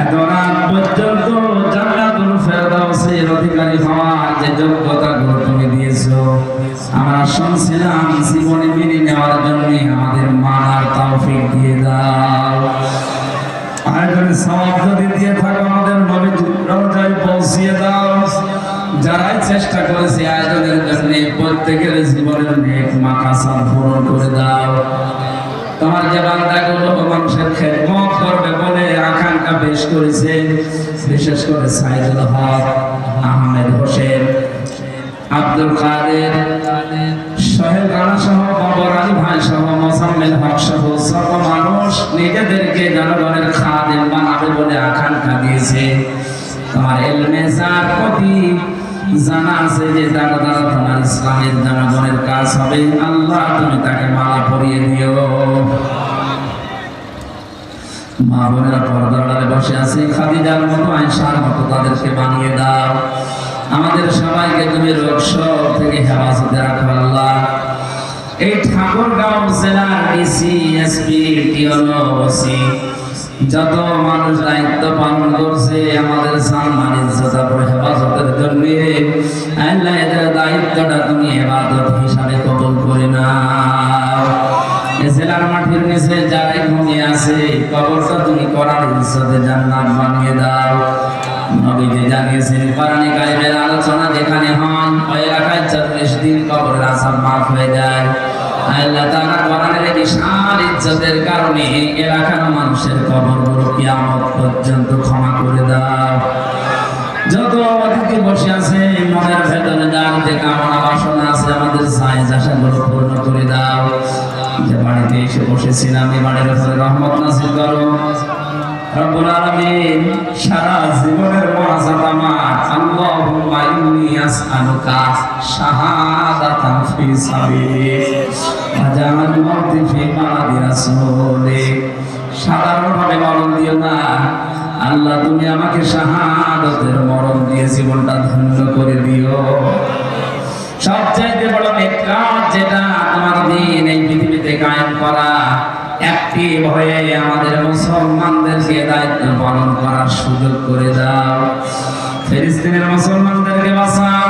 এত রাত পর্যন্ত জান্নাতুল ফেরদাউসের অধিকারী হওয়ার যে যোগ্যতাগুলো তুমি দিয়েছো, আমরা শুনছিলাম, জীবনে মেনে নেওয়ার জন্য আমাদের মানার তৌফিক দিয়ে দাও। আয়োজনের সওয়াব যদি দিয়ে থাকো, আমাদের নবীর রওজায় পৌঁছিয়ে দাও। যারাই চেষ্টা করেছে আয়োজনের জন্য, প্রত্যেকের জীবনের নেক মাকাসাদ পূরণ করে দাও। তোমার যে বান্দাগুলো মানুষের খেদমত করবে বলে আকাঙ্ক্ষা পেশ করেছে, বিশেষ করে সাইদুল হক, আহমেদ হোসেন, আব্দুল কাদের, সোহেল রানা সহ, বাবর আলী ভাই সহ, মোসাম্মেল হক সহ সব মানুষ নিজেদেরকে জনগণের খাদেম বানাবে বলে আকাঙ্ক্ষা দিয়েছে। তোমার ইলমে যার প্রতি জানা আছে যে তার দ্বারা তোমার ইসলামের জনগণের কাজ হবে, আল্লাহ তুমি তাকে মালা পরিয়ে দিও। মা বোনেরা পর্দার আড়ালে বসে আছে, খাদিজার মতো, আয়েশার মতো তাদেরকে বানিয়ে দাও। আমাদের সবাইকে তুমি রোগ শোক থেকে হেফাজতে রাখো আল্লাহ। এই ঠাকুরগাঁও জেলার ডিসি, এসপি, টিওনো, ওসি যত মানুষ দায়িত্ব পালন করছে আমাদের সম্মান ইজ্জত আর হেফাজতের জন্য, আল্লাহ এদের দায়িত্বটা তুমি ইবাদত হিসাবে কবুল করে নাও। এই জেলার মাটির নিচে যারাই ঘুমিয়ে আছে, কবরটা তুমি করার ইজ্জতে জান্নাত বানিয়ে দাও। নবীজি জানিয়েছেন, কোরআনে কারিমের আলোচনা যেখানে হয়, ওই এলাকায় 40 দিন কবরের আযাব মাফ হয়ে যায়। আল্লাহ তাআলা কোরআনের এই বিশাল ইজ্জতের কারণে এই এলাকার মানুষের কবরগুলো কিয়ামত পর্যন্ত ক্ষমা করে দাও। যত অতিথি বসে আছে মনের ভেতরে যার যে কামনা বাসনা আছে আমাদের জায়েজ আশাগুলো পূর্ণ করে দাও। যে বাড়িতে এসে বসেছিলাম এই বাড়ির উপরে রহমত নাযিল করো রব্বুল আলামিন। সারা জীবনের মুনাজাত আমার আল্লাহুম্মা ইন্নী আসআলুকা শাহাদাতান ফি সাবিলিক ওয়া জাআল মাউতি ফি মাদি রাসূলিক। সাধারণভাবে মরণ দিও না আল্লাহ, তুমি আমাকে শাহাদাতের মরণ দিয়ে জীবনটা ধন্য করে দিও। সবচাইতে বড় নেক কাজ যেটা তোমার দিন এই পৃথিবীতে কায়েম করা, একটি ভয়ে আমাদের মুসলমানদেরকে দায়িত্ব পালন করার সুযোগ করে দাও। ফিলিস্তিনের মুসলমানদেরকে বাঁচাও।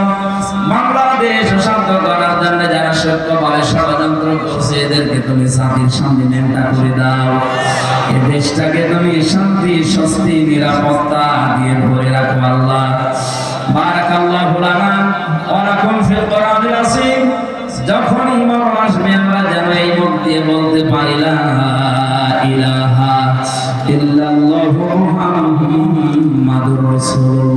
বাংলাদেশ শান্ত করার জন্য যারা সত্য বলে ষড়যন্ত্র করছে এদেরকে তুমি জাতির সামনে নেমটা করে দাও। এই দেশটাকে তুমি শান্তি স্বস্তি নিরাপত্তা দিয়ে ভরে রাখো আল্লাহ। বারাকাল্লাহু লানা ওয়া লাকুম ফিল কোরআনিল আযীম। যখন ইমাম আসবে আমরা যেন এই মুখ দিয়ে বলতে পারি লা ইলাহা ইল্লাল্লাহু মুহাম্মাদুর রাসূলুল্লাহ।